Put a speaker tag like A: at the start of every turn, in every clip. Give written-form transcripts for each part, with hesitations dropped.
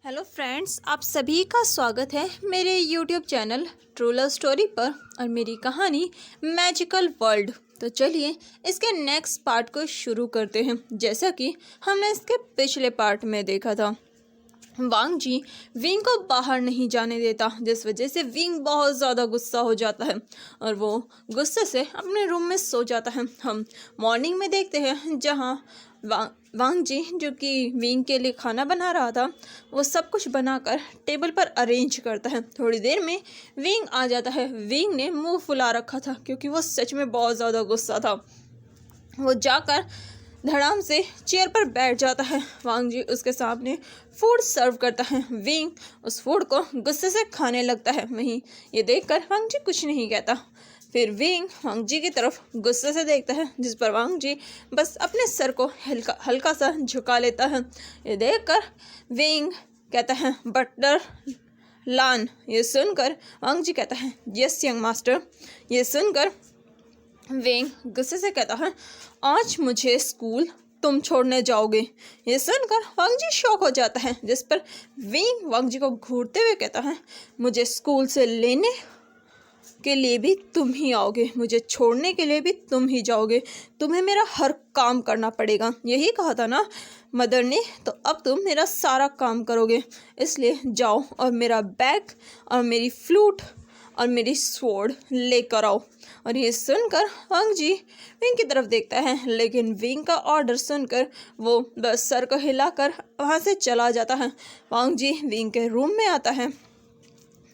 A: Hello friends, आप सभी का स्वागत है मेरे YouTube channel true love story पर और मेरी कहानी मैजिकल वर्ल्ड। तो चलिए इसके नेक्स्ट पार्ट को शुरू करते हैं। जैसा कि हमने इसके पिछले पार्ट में देखा था, वांग जी विंग को बाहर नहीं जाने देता, जिस वजह से विंग बहुत ज़्यादा गुस्सा हो जाता है और वो गुस्से से अपने रूम में सो जाता है। हम मॉर्निंग में देखते हैं जहाँ वांग जी, जो कि विंग के लिए खाना बना रहा था, वो सब कुछ बनाकर टेबल पर अरेंज करता है। थोड़ी देर में विंग आ जाता है। विंग ने मुंह फुला रखा था क्योंकि वो सच में बहुत ज़्यादा गुस्सा था। वो जाकर धड़ाम से चेयर पर बैठ जाता है। वांग जी उसके सामने फूड सर्व करता है। विंग उस फूड को गुस्से से खाने लगता है। वहीं ये देखकर वांग जी कुछ नहीं कहता। फिर विंग वांग जी की तरफ गुस्से से देखता है, जिस पर वांग जी बस अपने सर को हल्का सा झुका लेता है। ये देखकर विंग कहता है, बटलर लान। ये सुनकर वांग जी कहता है, यस यंग मास्टर। ये सुनकर विंग गुस्से से कहता है, आज मुझे स्कूल तुम छोड़ने जाओगे। ये सुनकर वांग जी शॉक हो जाता है, जिस पर विंग वांग जी को घूरते हुए कहता है, मुझे स्कूल से लेने के लिए भी तुम ही आओगे, मुझे छोड़ने के लिए भी तुम ही जाओगे, तुम्हें मेरा हर काम करना पड़ेगा। यही कहा था ना मदर ने, तो अब तुम मेरा सारा काम करोगे, इसलिए जाओ और मेरा बैग और मेरी फ्लूट और मेरी स्वॉर्ड लेकर आओ। और ये सुनकर वांग जी विंग की तरफ देखता है, लेकिन विंग का ऑर्डर सुनकर वो बस सर को हिलाकर वहाँ से चला जाता है। वांग जी विंग के रूम में आता है।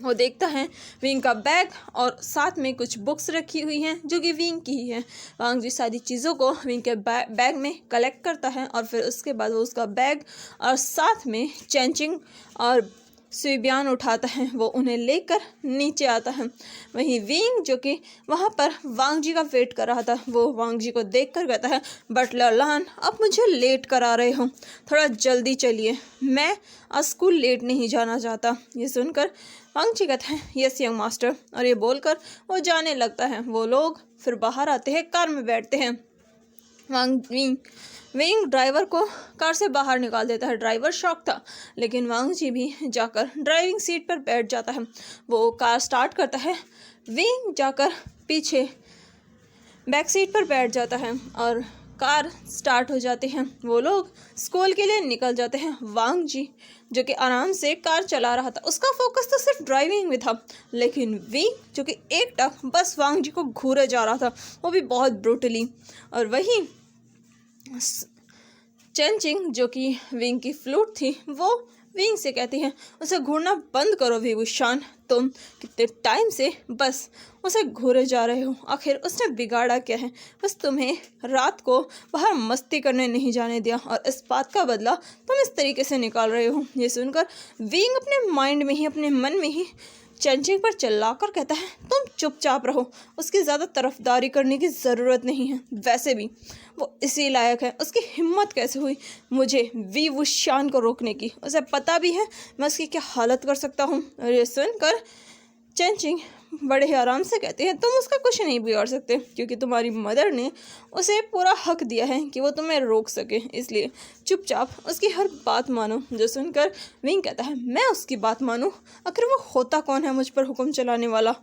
A: वो देखता है विंग का बैग और साथ में कुछ बुक्स रखी हुई हैं जो कि विंग की ही है। वांग जी सारी चीज़ों को विंग के बैग में कलेक्ट करता है और फिर उसके बाद वो उसका बैग और साथ में चैंचिंग और सुइबियान उठाता है। वो उन्हें लेकर नीचे आता है। वहीं विंग, जो कि वहाँ पर वांग जी का वेट कर रहा था, वो वांग जी को देखकर कहता है, बटलर लान, आप मुझे लेट करा रहे हो, थोड़ा जल्दी चलिए, मैं आज स्कूल लेट नहीं जाना चाहता। ये सुनकर वांग जी कहता है, यस यंग मास्टर। और ये बोलकर वो जाने लगता है। वो लोग फिर बाहर आते हैं, कार में बैठते हैं। विंग ड्राइवर को कार से बाहर निकाल देता है। ड्राइवर शॉक था, लेकिन वांग जी भी जाकर ड्राइविंग सीट पर बैठ जाता है। वो कार स्टार्ट करता है। विंग जाकर पीछे बैक सीट पर बैठ जाता है और कार स्टार्ट हो जाती है। वो लोग स्कूल के लिए निकल जाते हैं। वांग जी, जो कि आराम से कार चला रहा था, उसका फोकस तो सिर्फ ड्राइविंग में था, लेकिन विंग, जो कि एकटक बस वांग जी को घूरे जा रहा था, वो भी बहुत ब्रूटली। और वहीं चैंचिंग, जो कि विंग की फ्लूट थी, वो विंग से कहती है, उसे घूरना बंद करो विभूषण, तुम कितने टाइम से बस उसे घूरे जा रहे हो, आखिर उसने बिगाड़ा क्या है? बस तुम्हें रात को बाहर मस्ती करने नहीं जाने दिया और इस बात का बदला तुम इस तरीके से निकाल रहे हो। ये सुनकर विंग अपने माइंड में ही, अपने मन में ही चैंचिंग पर चिल्लाकर कहता है, तुम चुपचाप रहो, उसकी ज़्यादा तरफदारी करने की ज़रूरत नहीं है, वैसे भी वो इसी लायक है, उसकी हिम्मत कैसे हुई मुझे विभूषण को रोकने की, उसे पता भी है मैं उसकी क्या हालत कर सकता हूँ। और ये सुनकर चैंचिंग बड़े ही आराम से कहते हैं, तुम उसका कुछ नहीं बिगाड़ सकते, क्योंकि तुम्हारी मदर ने उसे पूरा हक दिया है कि वो तुम्हें रोक सके, इसलिए चुपचाप उसकी हर बात मानो। जो सुनकर विंग कहता है, मैं उसकी बात मानूं? आखिर वो होता कौन है मुझ पर हुक्म चलाने वाला?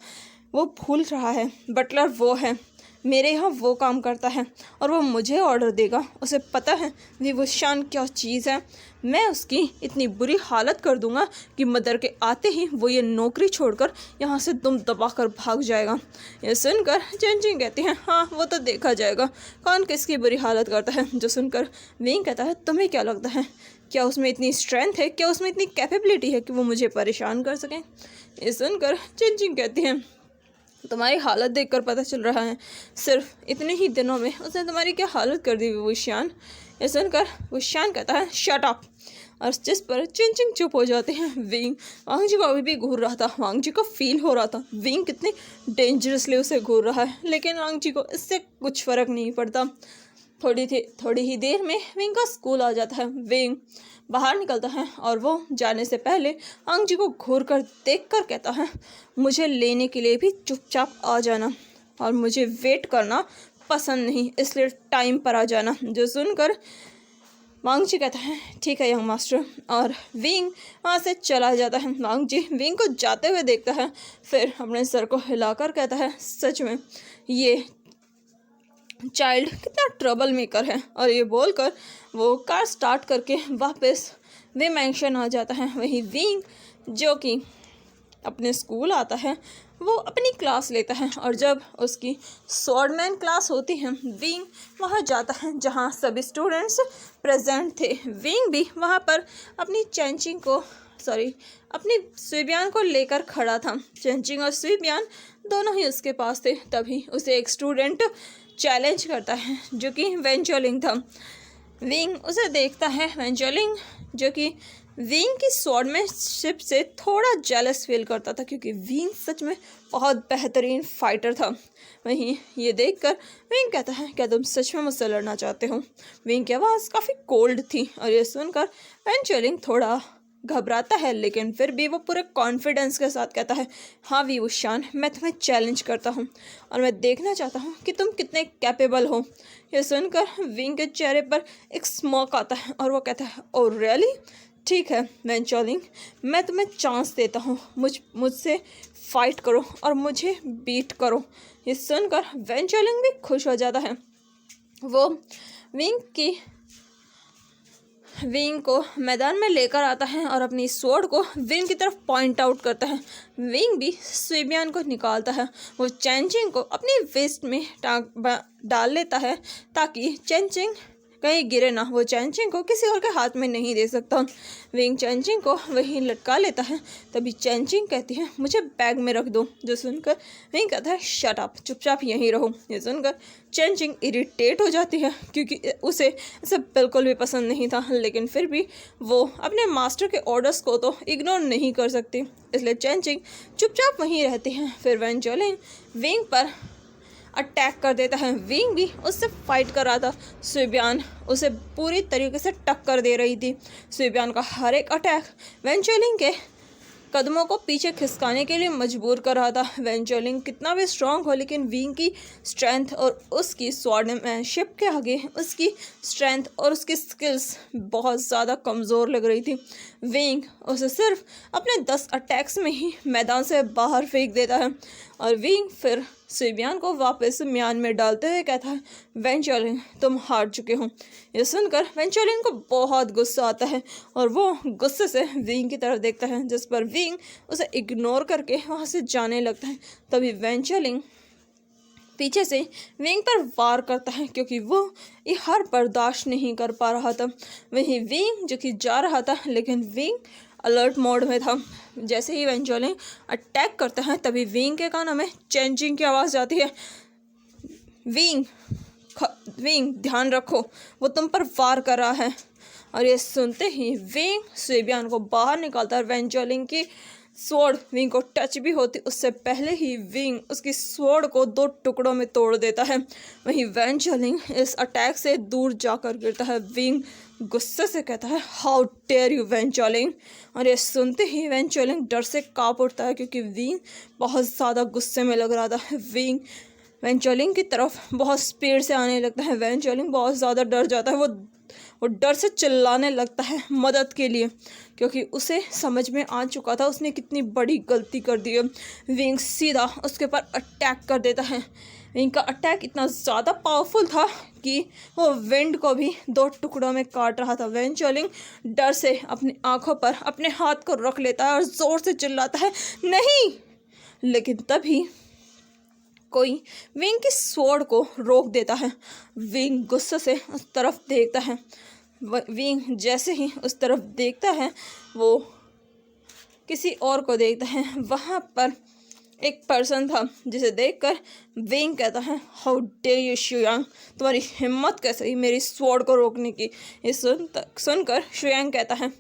A: वो भूल रहा है, बटलर वो है, मेरे यहाँ वो काम करता है और वो मुझे ऑर्डर देगा। उसे पता है विभूषण क्या चीज़ है। मैं उसकी इतनी बुरी हालत कर दूंगा कि मदर के आते ही वो ये नौकरी छोड़कर यहाँ से दुम दबाकर भाग जाएगा। ये सुनकर चैंचिंग कहती है, हाँ वो तो देखा जाएगा कौन किसकी बुरी हालत करता है। जो सुनकर विंग कहता है, तुम्हें क्या लगता है, क्या उसमें इतनी स्ट्रेंथ है, क्या उसमें इतनी कैपेबिलिटी है कि वो मुझे परेशान कर सकें? ये सुनकर चैंचिंग कहती है, तुम्हारी हालत देखकर पता चल रहा है, सिर्फ इतने ही दिनों में उसने तुम्हारी क्या हालत कर दी विभूषण। ये सुनकर विभूषण कहता है, शट अप। और जिस पर चिंचिंग चुप हो जाते हैं। विंग वांग जी को अभी भी घूर रहा था। वांग जी को फील हो रहा था विंग कितने डेंजरसली उसे घूर रहा है, लेकिन वांग जी को इससे कुछ फ़र्क नहीं पड़ता। थोड़ी ही देर में विंग का स्कूल आ जाता है। विंग बाहर निकलता है और वो जाने से पहले वांग जी को घूर कर देख कर कहता है, मुझे लेने के लिए भी चुपचाप आ जाना और मुझे वेट करना पसंद नहीं, इसलिए टाइम पर आ जाना। जो सुनकर वांग जी कहता है ठीक है यंग मास्टर, और विंग वहाँ से चला जाता है। वांग जी विंग को जाते हुए देखता है, फिर अपने सर को हिलाकर कहता है सच में ये चाइल्ड कितना ट्रबल मेकर है, और ये बोलकर वो कार स्टार्ट करके वापस वे मैंशन आ जाता है। वहीं विंग जो कि अपने स्कूल आता है वो अपनी क्लास लेता है, और जब उसकी स्वॉर्डमैन क्लास होती है विंग वहाँ जाता है जहाँ सभी स्टूडेंट्स प्रेजेंट थे। विंग भी वहाँ पर अपनी अपनी स्विबियान को लेकर खड़ा था। चेंचिंग और स्विबियान दोनों ही उसके पास थे। तभी उसे एक स्टूडेंट चैलेंज करता है जो कि वेंचोलिंग था। विंग उसे देखता है, वेंचोलिंग जो कि विंग की स्वॉर्डमैनशिप से थोड़ा जेलस फील करता था क्योंकि विंग सच में बहुत बेहतरीन फाइटर था। वहीं ये देखकर विंग कहता है क्या तुम सच में मुझसे लड़ना चाहते हो? विंग की आवाज़ काफ़ी कोल्ड थी, और ये सुनकर वेंचोलिंग थोड़ा घबराता है, लेकिन फिर भी वो पूरे कॉन्फिडेंस के साथ कहता है हाँ वी उशान, मैं तुम्हें चैलेंज करता हूँ और मैं देखना चाहता हूँ कि तुम कितने कैपेबल हो। ये सुनकर विंग के चेहरे पर एक स्मॉक आता है और वो कहता है ओह रियली, ठीक है वेंचोलिंग, मैं तुम्हें चांस देता हूँ, मुझसे फाइट करो और मुझे बीट करो। ये सुनकर वेंचोलिंग भी खुश हो जाता है। वो विंग को मैदान में लेकर आता है और अपनी स्वॉर्ड को विंग की तरफ पॉइंट आउट करता है। विंग भी स्विबियान को निकालता है। वो चेंचिंग को अपनी वेस्ट में डाल लेता है ताकि चेंचिंग कहीं गिरे ना। वो चेंचिंग को किसी और के हाथ में नहीं दे सकता। विंग चेंचिंग को वहीं लटका लेता है। तभी चेंचिंग कहती है मुझे बैग में रख दो, जो सुनकर विंग कहता है शट अप, चुपचाप यहीं रहो। ये सुनकर चेंचिंग इरिटेट हो जाती है क्योंकि उसे ऐसा बिल्कुल भी पसंद नहीं था, लेकिन फिर भी वो अपने मास्टर के ऑर्डर्स को तो इग्नोर नहीं कर सकती, इसलिए चेंचिंग चुपचाप वहीं रहती है। फिर वेंचोलिन विंग पर अटैक कर देता है। विंग भी उससे फाइट कर रहा था। स्विबियान उसे पूरी तरीके से टक्कर दे रही थी। स्विबियान का हर एक अटैक वेंचोलिन के कदमों को पीछे खिसकाने के लिए मजबूर कर रहा था। वेंचोलिन कितना भी स्ट्रांग हो, लेकिन विंग की स्ट्रेंथ और उसकी स्वॉर्डमैनशिप के आगे उसकी स्ट्रेंथ और उसकी स्किल्स बहुत ज़्यादा कमज़ोर लग रही थी। विंग उसे सिर्फ अपने 10 अटैक्स में ही मैदान से बाहर फेंक देता है, और विंग फिर स्विबियान को वापस म्यान में डालते हुए कहता है वेंचोलिन तुम हार चुके हो। ये सुनकर वेंचोलिन को बहुत गुस्सा आता है और वो गुस्से से विंग की तरफ देखता है, जिस पर विंग उसे इग्नोर करके वहाँ से जाने लगता है। तभी वेंचोलिन पीछे से विंग पर वार करता है क्योंकि वो ये हार बर्दाश्त नहीं कर पा रहा था। वहीं विंग जो कि जा रहा था, लेकिन विंग अलर्ट मोड में था। जैसे ही वेंचोलिन अटैक करता है तभी विंग के कानों में चेंचिंग की आवाज़ आती है विंग ध्यान रखो, वो तुम पर वार कर रहा है। और ये सुनते ही विंग स्विबियान को बाहर निकालता है। वेंचोलिन की स्वॉर्ड विंग को टच भी होती उससे पहले ही विंग उसकी स्वॉर्ड को 2 टुकड़ों में तोड़ देता है। वहीं वेंचोलिन इस अटैक से दूर जाकर गिरता है। विंग गुस्से से कहता है हाउ डेयर यू वेंचोलिन, और ये सुनते ही वेंचोलिन डर से कांप उठता है क्योंकि विंग बहुत ज़्यादा गुस्से में लग रहा था। विंग वेंचोलिन की तरफ बहुत स्पीड से आने लगता है। वेंचोलिन बहुत ज़्यादा डर जाता है। वो डर से चिल्लाने लगता है मदद के लिए, क्योंकि उसे समझ में आ चुका था उसने कितनी बड़ी गलती कर दी है। विंग सीधा उसके ऊपर अटैक कर देता है। विंग का अटैक इतना ज़्यादा पावरफुल था कि वो विंड को भी 2 टुकड़ों में काट रहा था। वेंचोलिन डर से अपनी आंखों पर अपने हाथ को रख लेता है और ज़ोर से चिल्लाता है नहीं, लेकिन तभी कोई विंग की स्वॉर्ड को रोक देता है। विंग गुस्से से उस तरफ देखता है। विंग जैसे ही उस तरफ देखता है वो किसी और को देखता है। वहाँ पर एक पर्सन था जिसे देखकर विंग कहता है हाउ डेयर यू शुयांग, तुम्हारी हिम्मत कैसे हुई मेरी स्वॉर्ड को रोकने की। ये सुनकर शुयांग कहता है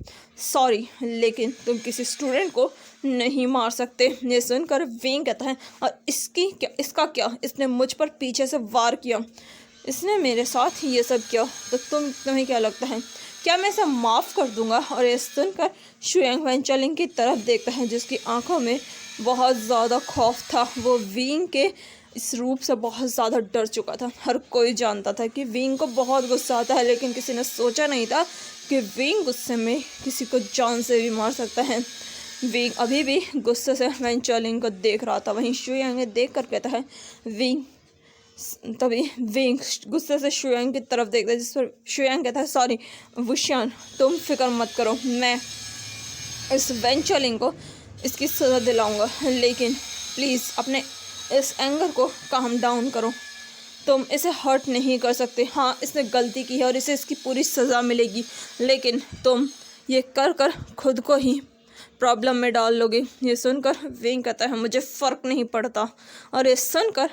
A: सॉरी, लेकिन तुम किसी स्टूडेंट को नहीं मार सकते। ये सुनकर विंग कहता है और इसका क्या, इसने मुझ पर पीछे से वार किया, इसने मेरे साथ ये सब किया, तो तुम्हें क्या लगता है क्या मैं इसे माफ़ कर दूंगा? और ये सुनकर शुयांग वेंचोलिन की तरफ देखता है जिसकी आंखों में बहुत ज़्यादा खौफ था। वो विंग के इस रूप से बहुत ज़्यादा डर चुका था। हर कोई जानता था कि विंग को बहुत गुस्सा आता है, लेकिन किसी ने सोचा नहीं था कि विंग गुस्से में किसी को जान से भी मार सकता है। विंग अभी भी गुस्से से वेन चाओलिंग को देख रहा था। वहीं शुयांग देख कर कहता है विंग। तभी विंग गुस्से से शुयांग की तरफ देखता है, जिस पर शुयांग कहता है सॉरी वुशियान, तुम फिक्र मत करो, मैं इस वेन चाओलिंग को इसकी सज़ा दिलाऊंगा, लेकिन प्लीज़ अपने इस एंगर को काम डाउन करो। तुम इसे हर्ट नहीं कर सकते। हाँ, इसने गलती की है और इसे इसकी पूरी सज़ा मिलेगी, लेकिन तुम ये कर कर खुद को ही प्रॉब्लम में डाल लोगे। ये सुनकर विंग कहता है मुझे फ़र्क नहीं पड़ता। और ये सुनकर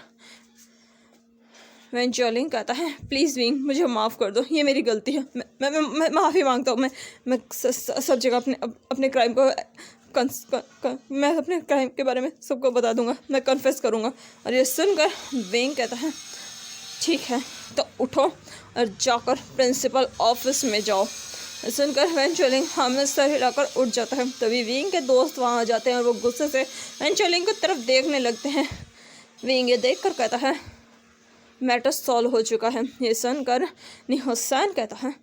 A: वेन चाओलिंग कहता है प्लीज़ विंग, मुझे माफ़ कर दो, ये मेरी गलती है, मैं माफ़ी मांगता हूँ। मैं सब जगह अपने क्राइम को मैं अपने क्राइम के बारे में सबको बता दूंगा, मैं कन्फेस करूंगा। और ये सुनकर विंग कहता है ठीक है, तो उठो और जाकर प्रिंसिपल ऑफिस में जाओ। सुनकर वेन चाओलिंग में सर हिलाकर उठ जाता है। तभी विंग के दोस्त वहाँ आ जाते हैं और वो गुस्से से वेन चाओलिंग की तरफ देखने लगते हैं। विंग ये देख कर कहता है मैटर सॉल्व हो चुका है। ये सुनकर निहोसान कहता है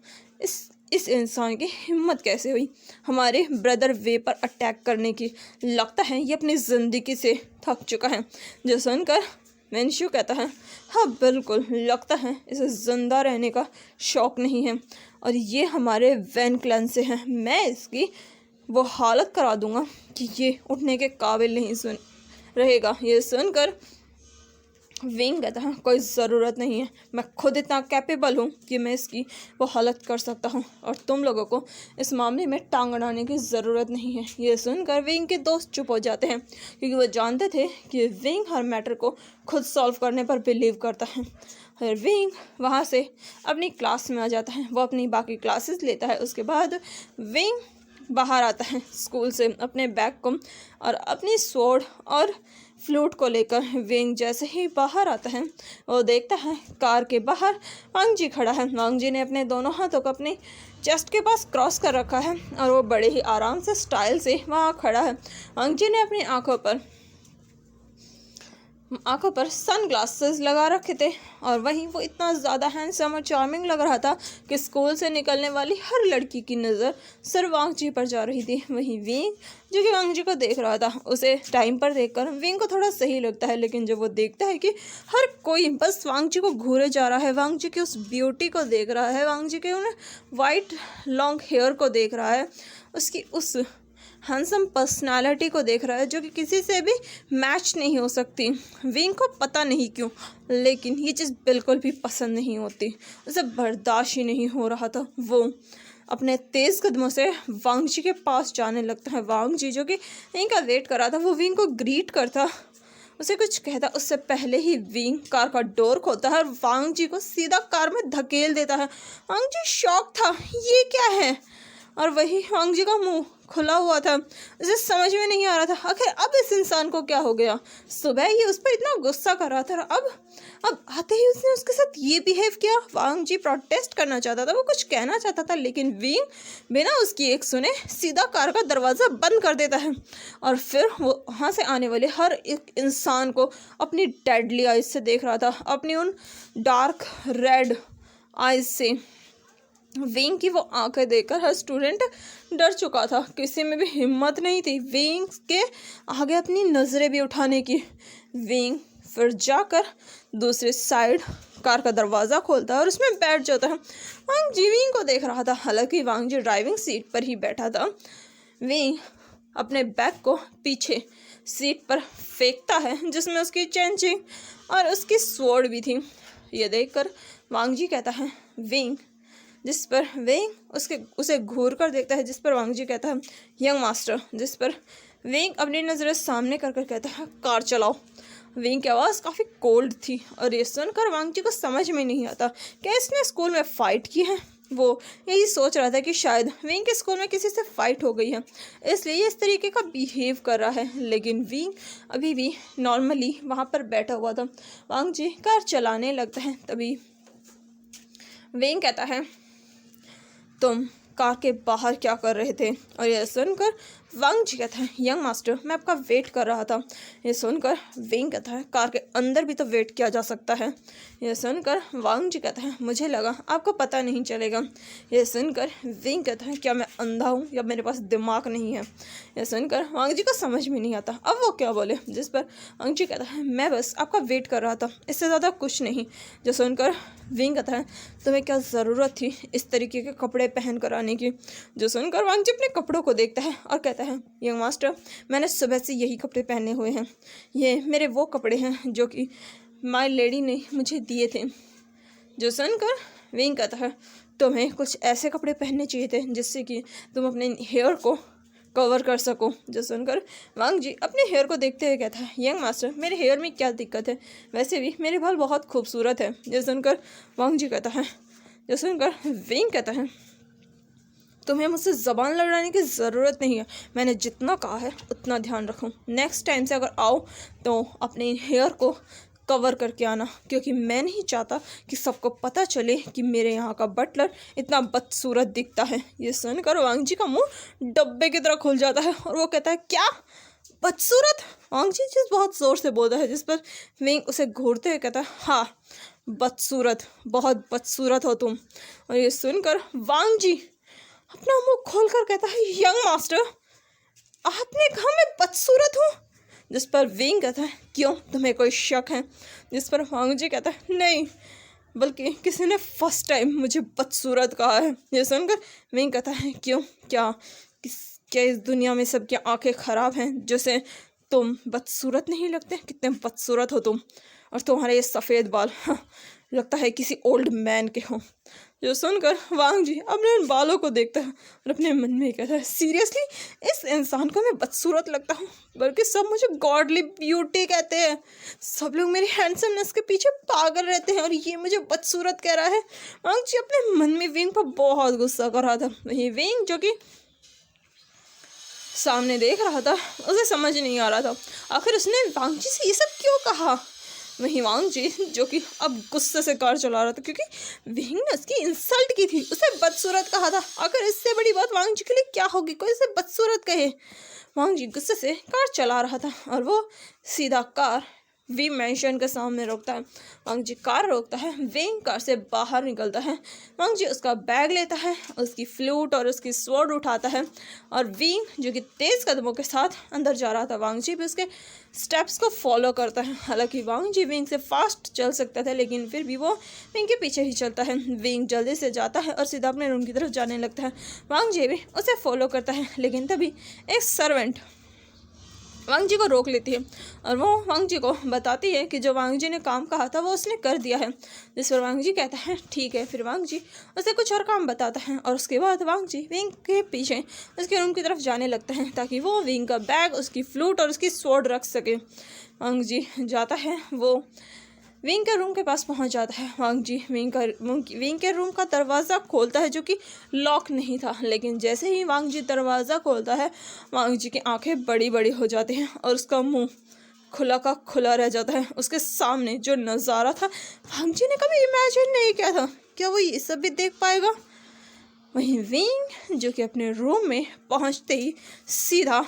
A: इस इंसान की हिम्मत कैसे हुई हमारे ब्रदर वे पर अटैक करने की, लगता है ये अपनी ज़िंदगी से थक चुका है। जो सुनकर वेनशु कहता है हाँ बिल्कुल, लगता है इसे ज़िंदा रहने का शौक़ नहीं है और ये हमारे वैन क्लैन से है। मैं इसकी वो हालत करा दूंगा कि ये उठने के काबिल नहीं रहेगा। ये सुनकर विंग कहता है कोई ज़रूरत नहीं है, मैं खुद इतना कैपेबल हूँ कि मैं इसकी वो हालत कर सकता हूँ और तुम लोगों को इस मामले में टांग अड़ाने की ज़रूरत नहीं है। ये सुनकर विंग के दोस्त चुप हो जाते हैं, क्योंकि वो जानते थे कि विंग हर मैटर को खुद सॉल्व करने पर बिलीव करता है। फिर विंग वहाँ से अपनी क्लास में आ जाता है, वो अपनी बाकी क्लासेस लेता है। उसके बाद विंग बाहर आता है स्कूल से अपने बैग को और अपनी स्वॉर्ड और फ्लूट को लेकर। विंग जैसे ही बाहर आता है वो देखता है कार के बाहर वांग जी खड़ा है। वांग जी ने अपने दोनों हाथों को अपने चेस्ट के पास क्रॉस कर रखा है और वो बड़े ही आराम से स्टाइल से वहाँ खड़ा है। वांग जी ने अपनी आंखों पर सन ग्लासेस लगा रखे थे और वहीं वो इतना ज़्यादा हैंडसम और चार्मिंग लग रहा था कि स्कूल से निकलने वाली हर लड़की की नज़र सिर्फ वांग जी पर जा रही थी। वहीं विंग जो कि वांग जी को देख रहा था, उसे टाइम पर देखकर विंग को थोड़ा सही लगता है, लेकिन जब वो देखता है कि हर कोई बस वांग जी को घूरे जा रहा है, वांग जी की उस ब्यूटी को देख रहा है, वांग जी के उन वाइट लॉन्ग हेयर को देख रहा है, उसकी उस हैंडसम पर्सनालिटी को देख रहा है जो कि किसी से भी मैच नहीं हो सकती। विंग को पता नहीं क्यों, लेकिन ये चीज़ बिल्कुल भी पसंद नहीं होती, उसे बर्दाश्त ही नहीं हो रहा था। वो अपने तेज़ कदमों से वांग जी के पास जाने लगता है। वांग जी जो कि विंग का वेट कर रहा था, वो विंग को ग्रीट करता, उसे कुछ कहता, उससे पहले ही विंग कार का डोर खोलता है और वांग जी को सीधा कार में धकेल देता है। वांग जी शॉक था, ये क्या है, और वही वांग जी का मुंह खुला हुआ था। उसे समझ में नहीं आ रहा था आखिर अब इस इंसान को क्या हो गया। सुबह ही उस पर इतना गुस्सा कर रहा था, अब आते ही उसने उसके साथ ये बिहेव किया। वांग जी प्रोटेस्ट करना चाहता था, वो कुछ कहना चाहता था, लेकिन विंग बिना उसकी एक सुने सीधा कार का दरवाज़ा बंद कर देता है और फिर वो वहाँ से आने वाले हर एक इंसान को अपनी डेडली आइज से देख रहा था, अपनी उन डार्क रेड आइज से। विंग की वो आंखें देखकर हर स्टूडेंट डर चुका था, किसी में भी हिम्मत नहीं थी विंग के आगे अपनी नज़रें भी उठाने की। विंग फिर जाकर दूसरे साइड कार का दरवाज़ा खोलता है और उसमें बैठ जाता है। वांग जी विंग को देख रहा था, हालांकि वांग जी ड्राइविंग सीट पर ही बैठा था। विंग अपने बैग को पीछे सीट पर फेंकता है जिसमें उसकी चेंजिंग और उसकी स्वॉर्ड भी थी। ये देखकर वांग जी कहता है विंग, जिस पर विंग उसे घूर कर देखता है, जिस पर वांग जी कहता है यंग मास्टर, जिस पर विंग अपनी नज़रें सामने कर कहता है कार चलाओ। विंग की आवाज़ काफ़ी कोल्ड थी और ये सुनकर वांग जी को समझ में नहीं आता क्या इसने स्कूल में फ़ाइट की है। वो यही सोच रहा था कि शायद विंग के स्कूल में किसी से फ़ाइट हो गई है, इसलिए ये इस तरीके का बिहेव कर रहा है, लेकिन विंग अभी भी नॉर्मली वहाँ पर बैठा हुआ था। वांग जी कार चलाने लगता है, तभी विंग कहता है तुम कार के बाहर क्या कर रहे थे। और यह सुनकर वांग जी कहता है, यंग मास्टर मैं आपका वेट कर रहा था। ये सुनकर विंग कहता है, कार के अंदर भी तो वेट किया जा सकता है। यह सुनकर वांग जी कहता है, मुझे लगा आपको पता नहीं चलेगा। यह सुनकर विंग कहता है, क्या मैं अंधा हूँ या मेरे पास दिमाग नहीं है। यह सुनकर वांग जी को समझ में नहीं आता अब वो क्या बोले, जिस पर वांग जी कहता है, मैं बस आपका वेट कर रहा था, इससे ज़्यादा कुछ नहीं। जो सुनकर विंग कहता है, तुम्हें क्या ज़रूरत थी इस तरीके के कपड़े पहन कर आने की। जो सुनकर वांग जी अपने कपड़ों को देखता है और कहता है, यंग मास्टर मैंने सुबह से यही कपड़े पहने हुए हैं, ये मेरे वो कपड़े हैं जो कि माय लेडी ने मुझे दिए थे। जो सुनकर विंग कहता है, तुम्हें कुछ ऐसे कपड़े पहनने चाहिए थे जिससे कि तुम अपने हेयर को कवर कर सको। जो सुनकर वांग जी अपने हेयर को देखते हुए कहता है, यंग मास्टर मेरे हेयर में क्या दिक्कत है, वैसे भी मेरे बाल बहुत खूबसूरत है। जो सुनकर वांग जी कहता है, जो सुनकर विंग कहता है, तुम्हें मुझसे ज़बान लड़ाने की ज़रूरत नहीं है, मैंने जितना कहा है उतना ध्यान रखो। नेक्स्ट टाइम से अगर आओ तो अपने हेयर को कवर करके आना, क्योंकि मैं नहीं चाहता कि सबको पता चले कि मेरे यहाँ का बटलर इतना बदसूरत दिखता है। ये सुनकर वांग जी का मुंह डब्बे की तरह खुल जाता है और वो कहता है, क्या बदसूरत। वांग जी जिस बहुत ज़ोर से बोलता है, जिस पर विंग उसे घूरते हुए कहता है, हाँ बदसूरत, बहुत बदसूरत हो तुम। और ये सुनकर वांग जी अपना मुंह खोलकर कहता है, यंग मास्टर आपने कहा मैं बदसूरत हूँ। जिस पर विंग कहता है, क्यों तुम्हें कोई शक है। जिस पर वांग जी कहता है, नहीं बल्कि किसी ने फर्स्ट टाइम मुझे बदसूरत कहा है। ये सुनकर विंग कहता है, क्यों, क्या इस दुनिया में सबकी आंखें खराब हैं जिसे तुम बदसूरत नहीं लगते। कितने बदसूरत हो तुम, और तुम्हारे ये सफ़ेद बाल लगता है किसी ओल्ड मैन के हो। जो सुनकर वांग जी अपने उन बालों को देखता है और अपने मन में कहता है, सीरियसली इस इंसान को मैं बदसूरत लगता हूँ, बल्कि सब मुझे गॉडली ब्यूटी कहते हैं। सब लोग मेरी हैंडसमनेस के पीछे पागल रहते हैं और ये मुझे बदसूरत कह रहा है। वांग जी अपने मन में विंग पर बहुत गुस्सा कर रहा था। वही विंग जो कि सामने देख रहा था, उसे समझ नहीं आ रहा था आखिर उसने वांग जी से ये सब क्यों कहा। वहीं वांग जी जो कि अब गुस्से से कार चला रहा था, क्योंकि विंग ने उसकी इंसल्ट की थी, उसे बदसूरत कहा था। आखिर इससे बड़ी बात वांग जी के लिए क्या होगी, कोई इसे बदसूरत कहे। वांग जी गुस्से से कार चला रहा था और वो सीधा कार वी मैंशन के सामने रोकता है। वांग जी कार रोकता है, विंग कार से बाहर निकलता है। वांग जी उसका बैग लेता है, उसकी फ्लूट और उसकी स्वॉर्ड उठाता है और विंग जो कि तेज़ कदमों के साथ अंदर जा रहा था, वांग जी भी उसके स्टेप्स को फॉलो करता है। हालांकि वांग जी विंग से फास्ट चल सकता था, लेकिन फिर भी वो विंग के पीछे ही चलता है। विंग जल्दी से जाता है और सीधा अपने रूम की तरफ जाने लगता है। वांग जी भी उसे फॉलो करता है, लेकिन तभी एक सर्वेंट वांग जी को रोक लेती है और वो वांग जी को बताती है कि जो वांग जी ने काम कहा था वो उसने कर दिया है। जिस पर वांग जी कहता है, ठीक है। फिर वांग जी उसे कुछ और काम बताता है और उसके बाद वांग जी विंग के पीछे उसके रूम की तरफ जाने लगता है ताकि वो विंग का बैग, उसकी फ्लूट और उसकी स्वॉर्ड रख सके। वांग जी जाता है, वो विंग के रूम के पास पहुंच जाता है। वांग जी विंग के रूम का दरवाज़ा खोलता है जो कि लॉक नहीं था, लेकिन जैसे ही वांग जी दरवाज़ा खोलता है वांग जी की आंखें बड़ी बड़ी हो जाती हैं और उसका मुंह खुला का खुला रह जाता है। उसके सामने जो नज़ारा था वांग जी ने कभी इमेजिन नहीं किया था, क्या वो ये सब भी देख पाएगा। वहीं विंग जो कि अपने रूम में पहुंचते ही सीधा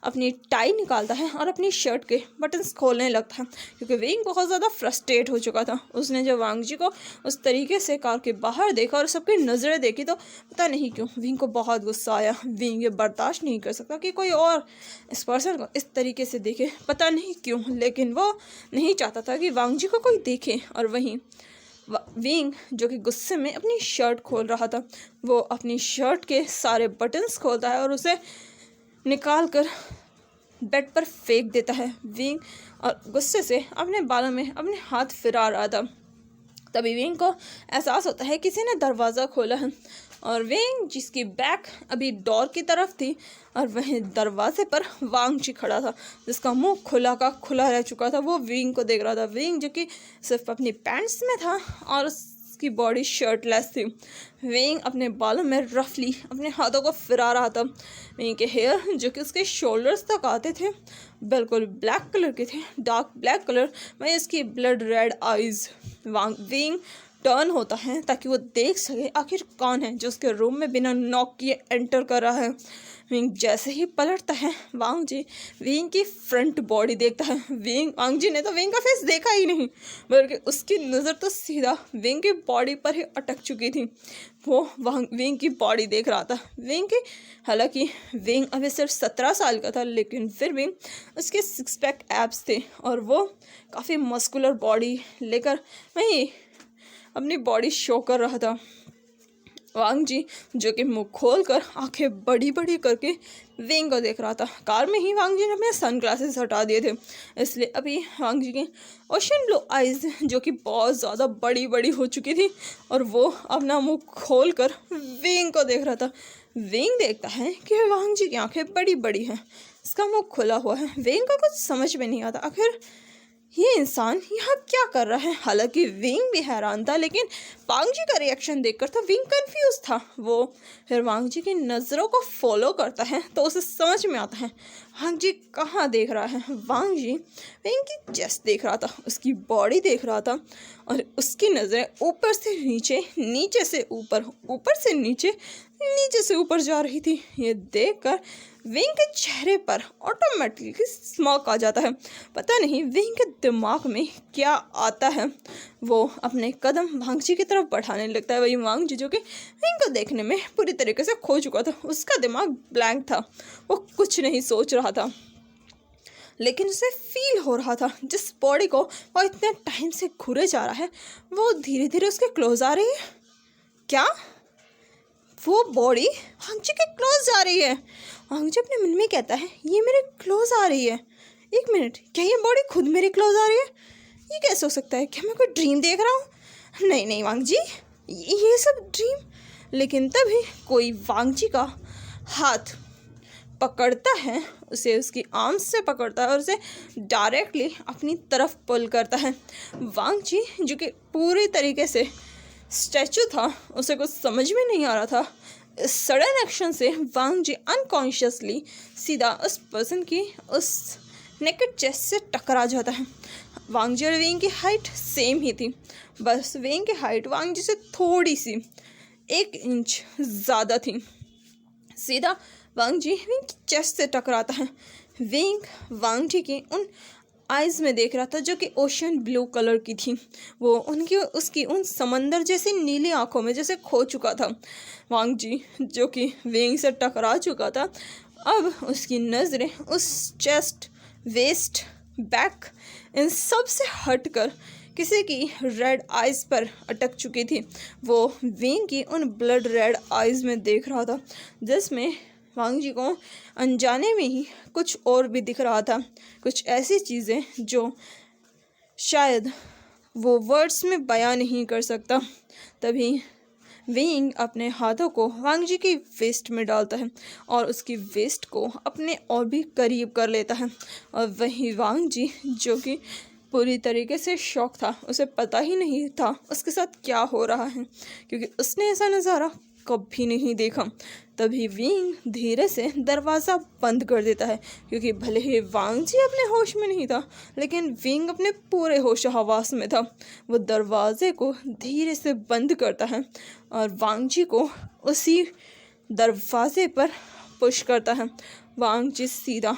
A: अपनी टाई निकालता है और अपनी शर्ट के बटन्स खोलने लगता है, क्योंकि विंग बहुत ज़्यादा फ्रस्ट्रेट हो चुका था। उसने जब वांग जी को उस तरीके से कार के बाहर देखा और सबकी नज़रें देखी तो पता नहीं क्यों विंग को बहुत गुस्सा आया। विंग ये बर्दाश्त नहीं कर सकता कि कोई और इस पर्सन को इस तरीके से देखे, पता नहीं क्यों, लेकिन वो नहीं चाहता था कि वांग जी को कोई देखे। और वहीं विंग जो कि गुस्से में अपनी शर्ट खोल रहा था, वो अपनी शर्ट के सारे बटन्स खोलता है और उसे निकाल कर बेड पर फेंक देता है। विंग और गुस्से से अपने बालों में अपने हाथ फिरा रहा था। तभी विंग को एहसास होता है किसी ने दरवाज़ा खोला है और विंग जिसकी बैक अभी डोर की तरफ थी और वहीं दरवाजे पर वांग जी खड़ा था, जिसका मुंह खुला का खुला रह चुका था। वो विंग को देख रहा था। विंग जो कि सिर्फ अपनी पैंट्स में था और की बॉडी शर्टलेस थी। विंग अपने बालों में रफली अपने हाथों को फिरा रहा था। विंग के हेयर जो कि उसके शोल्डर्स तक आते थे बिल्कुल ब्लैक कलर के थे, डार्क ब्लैक कलर में इसकी blood red eyes. Wing turn होता है ताकि वो देख सके आखिर कौन है जो उसके रूम में बिना नॉक किए एंटर कर रहा है। विंग जैसे ही पलटता है, वांग जी विंग की फ्रंट बॉडी देखता है। वांग जी ने तो विंग का फेस देखा ही नहीं, बल्कि उसकी नज़र तो सीधा विंग की बॉडी पर ही अटक चुकी थी। वो विंग की बॉडी देख रहा था। हालांकि विंग अभी सिर्फ 17 साल का था, लेकिन फिर भी उसके 6 पैक एब्स थे और वो काफ़ी मस्कुलर बॉडी लेकर वहीं अपनी बॉडी शो कर रहा था। वांग जी जो कि मुंह खोलकर आंखें बड़ी बड़ी करके विंग को देख रहा था। कार में ही वांग जी ने अपने सनग्लासेस हटा दिए थे, इसलिए अभी वांग जी के ओशन ब्लू आइज जो कि बहुत ज़्यादा बड़ी बड़ी हो चुकी थी और वो अपना मुंह खोलकर विंग को देख रहा था। विंग देखता है कि वांग जी की आंखें बड़ी बड़ी हैं, इसका मुंह खुला हुआ है। विंग को कुछ समझ में नहीं आता आखिर ये इंसान यहाँ क्या कर रहा है। हालांकि विंग भी हैरान था, लेकिन वांग जी का रिएक्शन देखकर तो विंग कंफ्यूज था। वो फिर वांग जी की नज़रों को फॉलो करता है तो उसे समझ में आता है वांग जी कहाँ देख रहा है। वांग जी विंग की चेस्ट देख रहा था, उसकी बॉडी देख रहा था और उसकी नज़रें ऊपर से नीचे, नीचे से ऊपर, ऊपर से नीचे, नीचे से ऊपर जा रही थी। ये देखकर विंग के चेहरे पर ऑटोमेटिकली स्माइल आ जाता है। पता नहीं विंग के दिमाग में क्या आता है, वो अपने कदम वांग जी की तरफ बढ़ाने लगता है। वही वांग जी जो कि विंग को देखने में पूरी तरीके से खो चुका था, उसका दिमाग ब्लैंक था, वो कुछ नहीं सोच रहा था, लेकिन उसे फील हो रहा था जिस बॉडी को वो इतने टाइम से घूरे जा रहा है वो धीरे धीरे उसके क्लोज आ रही है। क्या वो बॉडी वांग जी के क्लोज जा रही है? वांग जी अपने मन में कहता है ये मेरे क्लोज आ रही है। एक मिनट, क्या ये बॉडी खुद मेरे क्लोज आ रही है? ये कैसे हो सकता है? क्या मैं कोई ड्रीम देख रहा हूँ? नहीं नहीं वांग जी, ये सब ड्रीम। लेकिन तभी कोई वांग जी का हाथ पकड़ता है, उसे उसकी आर्म से पकड़ता है और उसे डायरेक्टली अपनी तरफ पुल करता है। वांग जी जो कि पूरी तरीके से स्टैचू था, उसे कुछ समझ में नहीं आ रहा था। इस सडन एक्शन से वांग जी अनकॉन्शियसली सीधा उस पर्सन की उस नेकेड चेस्ट से टकरा जाता है। वांग जी और विंग की हाइट सेम ही थी, बस विंग की हाइट वांग जी से थोड़ी सी 1 इंच ज़्यादा थी। सीधा वांग जी विंग की चेस्ट से टकराता है। विंग वांग जी की उन आइज में देख रहा था जो कि ओशन ब्लू कलर की थी। वो उसकी उन समंदर जैसी नीली आंखों में जैसे खो चुका था। वांग जी जो कि विंग से टकरा चुका था, अब उसकी नज़रें उस चेस्ट, वेस्ट, बैक इन सब से हटकर किसी की रेड आइज़ पर अटक चुकी थी। वो विंग की उन ब्लड रेड आइज़ में देख रहा था, जिसमें वांग जी को अनजाने में ही कुछ और भी दिख रहा था, कुछ ऐसी चीज़ें जो शायद वो वर्ड्स में बयां नहीं कर सकता। तभी विंग अपने हाथों को वांग जी की वेस्ट में डालता है और उसकी वेस्ट को अपने और भी करीब कर लेता है। और वही वांग जी जो कि पूरी तरीके से शॉक था, उसे पता ही नहीं था उसके साथ क्या हो रहा है, क्योंकि उसने ऐसा नज़ारा कभी नहीं देखा। तभी विंग धीरे से दरवाज़ा बंद कर देता है, क्योंकि भले ही वांग जी अपने होश में नहीं था, लेकिन विंग अपने पूरे होश हवास में था। वो दरवाजे को धीरे से बंद करता है और वांग जी को उसी दरवाजे पर पुश करता है। वांग जी सीधा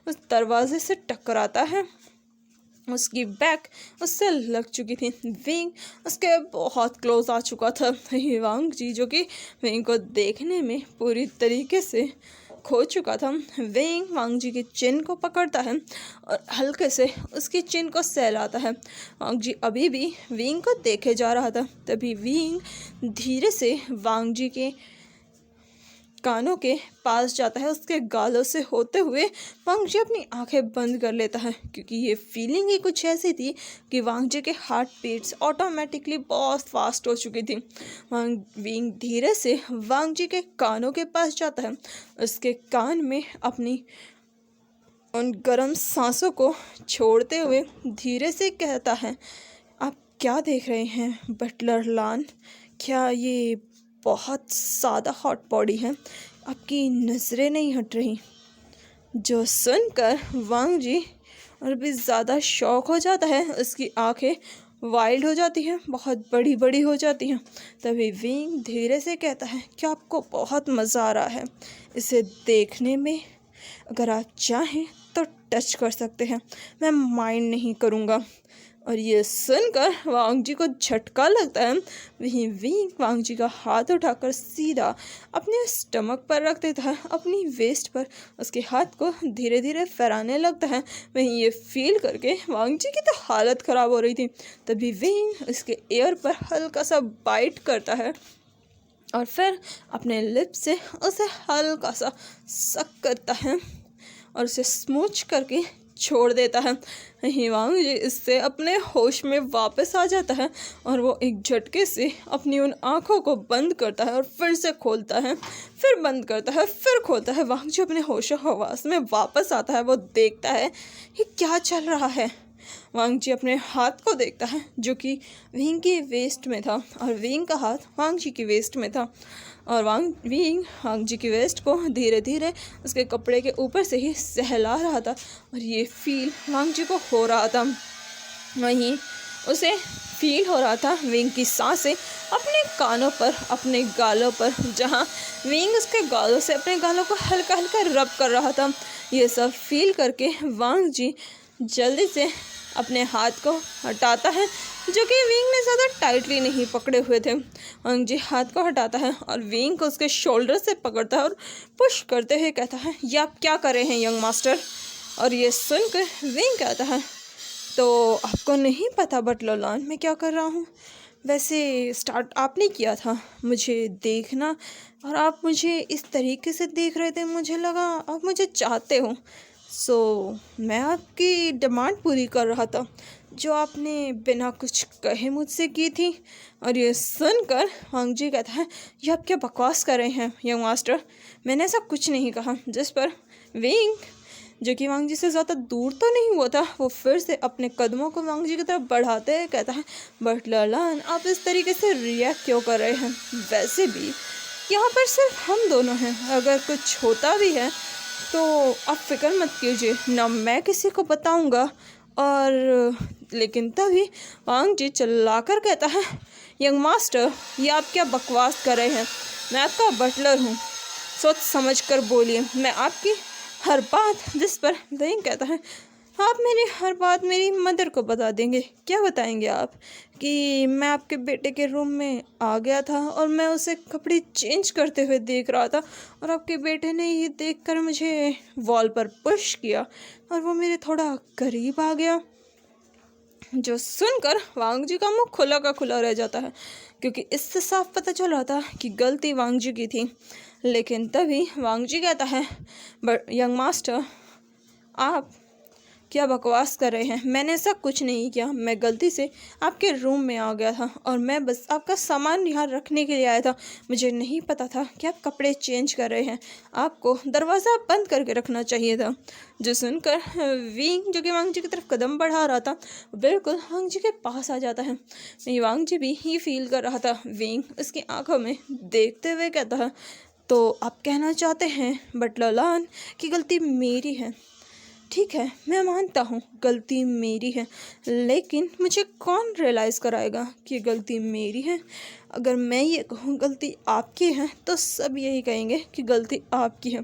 A: उस दरवाजे से टकराता है, उसकी बैक उससे लग चुकी थी। विंग उसके बहुत क्लोज आ चुका था। वांग जी जो कि विंग को देखने में पूरी तरीके से खो चुका था। विंग वांग जी के चिन को पकड़ता है और हल्के से उसकी चिन को सहलाता है। वांग जी अभी भी विंग को देखे जा रहा था। तभी विंग धीरे से वांग जी के कानों के पास जाता है, उसके गालों से होते हुए वांग जी अपनी आंखें बंद कर लेता है, क्योंकि ये फीलिंग ही कुछ ऐसी थी कि वांग जी के हार्ट बीट्स ऑटोमेटिकली बहुत फास्ट हो चुकी थी। विंग धीरे से वांग जी के कानों के पास जाता है, उसके कान में अपनी उन गर्म सांसों को छोड़ते हुए धीरे से कहता है, आप क्या देख रहे हैं बटलर लान? क्या ये बहुत ज़्यादा हॉट बॉडी है? आपकी नज़रें नहीं हट रही। जो सुनकर वांग जी और भी ज़्यादा शॉक हो जाता है, उसकी आंखें वाइल्ड हो जाती हैं, बहुत बड़ी बड़ी हो जाती हैं। तभी विंग धीरे से कहता है कि आपको बहुत मज़ा आ रहा है इसे देखने में, अगर आप चाहें तो टच कर सकते हैं, मैं माइंड नहीं करूँगा। और ये सुनकर वांग जी को झटका लगता है। वहीं विंग वांग जी का हाथ उठाकर सीधा अपने स्टमक पर रख देता है, अपनी वेस्ट पर उसके हाथ को धीरे धीरे फहराने लगता है। वहीं ये फील करके वांग जी की तो हालत ख़राब हो रही थी। तभी विंग उसके एयर पर हल्का सा बाइट करता है और फिर अपने लिप से उसे हल्का सा सक करता है और उसे स्मूच करके छोड़ देता है। वांग जी इससे अपने होश में वापस आ जाता है और वो एक झटके से अपनी उन आँखों को बंद करता है और फिर से खोलता है, फिर बंद करता है, फिर खोलता है। वांग जी अपने होशो हवास में वापस आता है। वो देखता है ये क्या चल रहा है। वांग जी अपने हाथ को देखता है जो कि विंग की वेस्ट में था और विंग का हाथ वांग जी की वेस्ट में था और विंग वांग जी की वेस्ट को धीरे धीरे उसके कपड़े के ऊपर से ही सहला रहा था और ये फील वांग जी को हो रहा था। वहीं उसे फील हो रहा था विंग की सांसें अपने कानों पर, अपने गालों पर, जहाँ विंग उसके गालों से अपने गालों को हल्का हल्का रब कर रहा था। ये सब फील करके वांग जी जल्दी से अपने हाथ को हटाता है जो कि विंग ने ज़्यादा टाइटली नहीं पकड़े हुए थे। वांग जी हाथ को हटाता है और विंग को उसके शोल्डर से पकड़ता है और पुश करते हुए कहता है ये आप क्या कर रहे हैं यंग मास्टर। और ये सुनकर विंग कहता है तो आपको नहीं पता बटलर लॉन मैं क्या कर रहा हूँ। वैसे स्टार्ट आपने किया था मुझे देखना और आप मुझे इस तरीके से देख रहे थे, मुझे लगा आप मुझे चाहते हो। मैं आपकी डिमांड पूरी कर रहा था जो आपने बिना कुछ कहे मुझसे की थी। और ये सुनकर वांग जी कहता है ये आप क्या बकवास कर रहे हैं यंग मास्टर, मैंने ऐसा कुछ नहीं कहा। जिस पर विंग जो कि वांग जी से ज़्यादा दूर तो नहीं हुआ था, वो फिर से अपने कदमों को वांग जी की तरफ बढ़ाते हुए कहता है बटलर लॉन आप इस तरीके से रिएक्ट क्यों कर रहे हैं। वैसे भी यहाँ पर सिर्फ हम दोनों हैं, अगर कुछ होता भी है तो आप फिक्र मत कीजिए, ना मैं किसी को बताऊंगा। और लेकिन तभी वांग जी चिल्लाकर कहता है यंग मास्टर ये आप क्या बकवास कर रहे हैं, मैं आपका बटलर हूँ, सोच समझ कर बोलिए। मैं आपकी हर बात, जिस पर विंग कहता है आप मेरी हर बात मेरी मदर को बता देंगे। क्या बताएंगे आप कि मैं आपके बेटे के रूम में आ गया था और मैं उसे कपड़े चेंज करते हुए देख रहा था और आपके बेटे ने ये देखकर मुझे वॉल पर पुश किया और वो मेरे थोड़ा करीब आ गया। जो सुनकर वांग जी का मुंह खुला का खुला रह जाता है क्योंकि इससे साफ पता चल रहा था कि गलती वांग जी की थी। लेकिन तभी वांग जी कहता है बट यंग मास्टर आप क्या बकवास कर रहे हैं, मैंने ऐसा कुछ नहीं किया, मैं गलती से आपके रूम में आ गया था और मैं बस आपका सामान यहाँ रखने के लिए आया था, मुझे नहीं पता था कि आप कपड़े चेंज कर रहे हैं, आपको दरवाज़ा बंद करके रखना चाहिए था। जो सुनकर विंग जो कि वांग जी की तरफ कदम बढ़ा रहा था बिल्कुल वांग जी के पास आ जाता है। वांग जी भी ही फील कर रहा था। विंग उसकी आंखों में देखते हुए कहता है तो आप कहना चाहते हैं बटलर लॉन कि गलती मेरी है। ठीक है मैं मानता हूँ गलती मेरी है, लेकिन मुझे कौन रियलाइज़ कराएगा कि गलती मेरी है। अगर मैं ये कहूँ गलती आपकी है तो सब यही कहेंगे कि गलती आपकी है।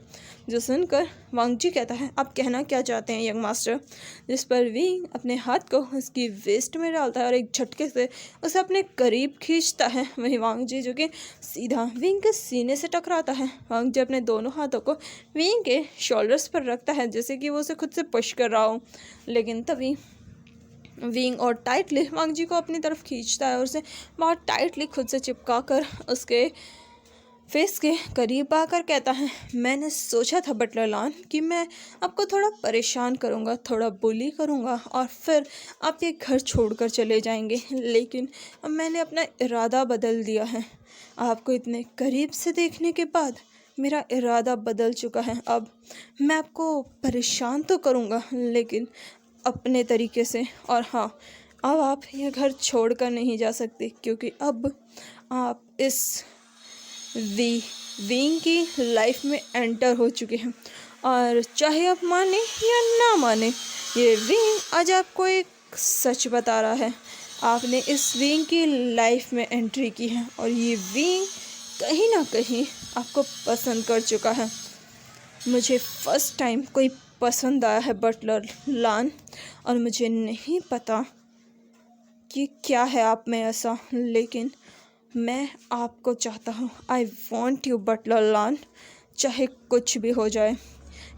A: जो सुनकर वांग जी कहता है आप कहना क्या चाहते हैं यंग मास्टर। जिस पर विंग अपने हाथ को उसकी वेस्ट में डालता है और एक झटके से उसे अपने करीब खींचता है। वहीं वांग जी जो कि सीधा विंग के सीने से टकराता है। वांग जी अपने दोनों हाथों को विंग के शोल्डर्स पर रखता है जैसे कि वो उसे खुद से पुश कर रहा हो। लेकिन तभी विंग और टाइटली वांग जी को अपनी तरफ खींचता है और उसे बहुत टाइटली खुद से चिपका कर उसके फेस के करीब आकर कहता है मैंने सोचा था बटलर लॉन कि मैं आपको थोड़ा परेशान करूंगा, थोड़ा बुली करूंगा और फिर आप ये घर छोड़कर चले जाएंगे, लेकिन अब मैंने अपना इरादा बदल दिया है। आपको इतने करीब से देखने के बाद मेरा इरादा बदल चुका है। अब मैं आपको परेशान तो करूंगा लेकिन अपने तरीके से। और हाँ, अब आप ये घर छोड़कर नहीं जा सकते क्योंकि अब आप इस विंग की लाइफ में एंटर हो चुके हैं और चाहे आप माने या ना माने ये विंग आज आपको एक सच बता रहा है। आपने इस विंग की लाइफ में एंट्री की है और ये विंग कहीं ना कहीं आपको पसंद कर चुका है। मुझे फर्स्ट टाइम कोई पसंद आया है बटलर लान, और मुझे नहीं पता कि क्या है आप में ऐसा, लेकिन मैं आपको चाहता हूँ। आई वॉन्ट यू बटलर लान, चाहे कुछ भी हो जाए।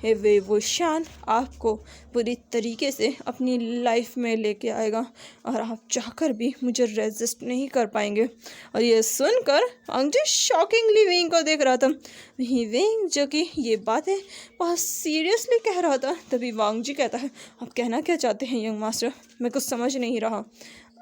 A: ये वेवोशान आपको पूरी तरीके से अपनी लाइफ में लेके आएगा और आप चाहकर भी मुझे रेजिस्ट नहीं कर पाएंगे। और ये सुनकर वांग जी शॉकिंगली विंग को देख रहा था। वहीं विंग जो कि ये बातें बहुत सीरियसली कह रहा था, तभी वांग जी कहता है, आप कहना क्या चाहते हैं यंग मास्टर? मैं कुछ समझ नहीं रहा।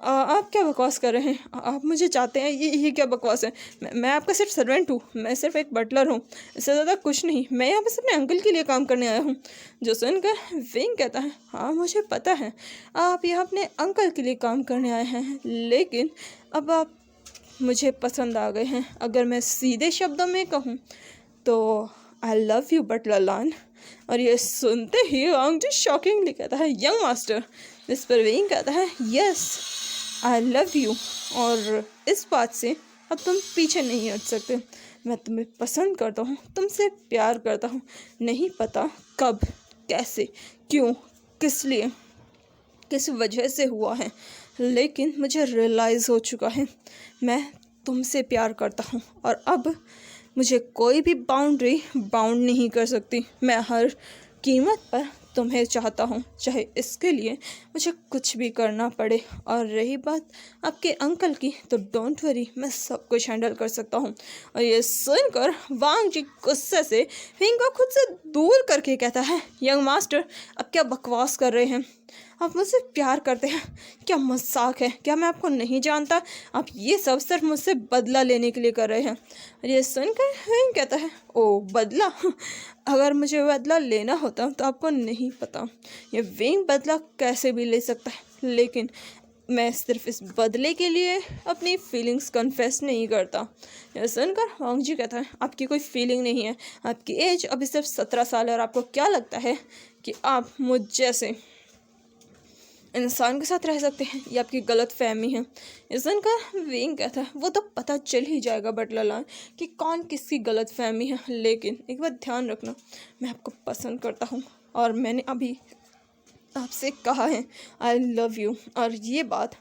A: आप क्या बकवास कर रहे हैं? आप मुझे चाहते हैं? ये क्या बकवास है? मैं आपका सिर्फ सर्वेंट हूँ, मैं सिर्फ एक बटलर हूँ, इससे ज़्यादा कुछ नहीं। मैं यहाँ बस अपने अंकल के लिए काम करने आया हूँ। जो सुनकर विंग कहता है, हाँ मुझे पता है आप यहाँ अपने अंकल के लिए काम करने आए हैं, लेकिन अब आप मुझे पसंद आ गए हैं। अगर मैं सीधे शब्दों में कहूँ तो आई लव यू बटलर लान। और ये सुनते ही वांग जी शॉकिंगली कहता है, यंग मास्टर। इस पर विंग कहता है, यस आई लव यू, और इस बात से अब तुम पीछे नहीं हट सकते। मैं तुम्हें पसंद करता हूँ, तुमसे प्यार करता हूँ। नहीं पता कब, कैसे, क्यों, किस लिए, किस वजह से हुआ है, लेकिन मुझे रियलाइज़ हो चुका है मैं तुमसे प्यार करता हूँ, और अब मुझे कोई भी बाउंड्री बाउंड नहीं कर सकती। मैं हर कीमत पर तुम्हें चाहता हूँ, चाहे इसके लिए मुझे कुछ भी करना पड़े। और रही बात आपके अंकल की, तो डोंट वरी, मैं सब कुछ हैंडल कर सकता हूँ। और ये सुनकर वांग जी गुस्से से विंग को खुद से दूर करके कहता है, यंग मास्टर अब क्या बकवास कर रहे हैं? आप मुझसे प्यार करते हैं? क्या मजाक है? क्या मैं आपको नहीं जानता? आप ये सब सिर्फ मुझसे बदला लेने के लिए कर रहे हैं। और ये सुनकर विंग कहता है, ओ बदला? अगर मुझे बदला लेना होता तो आपको नहीं पता। ये विंग बदला कैसे भी ले सकता है, लेकिन मैं सिर्फ इस बदले के लिए अपनी फीलिंग्स कन्फेस नहीं करता। यह सुनकर वांग जी कहता है, आपकी कोई फीलिंग नहीं है, आपकी एज अभी सिर्फ 17 साल है, और आपको क्या लगता है कि आप मुझ जैसे इंसान के साथ रह सकते हैं? ये आपकी गलत फहमी है। इस सुनकर विंग कहता है, वो तो पता चल ही जाएगा बटलर लान कि कौन किसकी गलत फहमी है, लेकिन एक बात ध्यान रखना, मैं आपको पसंद करता हूँ, और मैंने अभी आपसे कहा है आई लव यू। और ये बात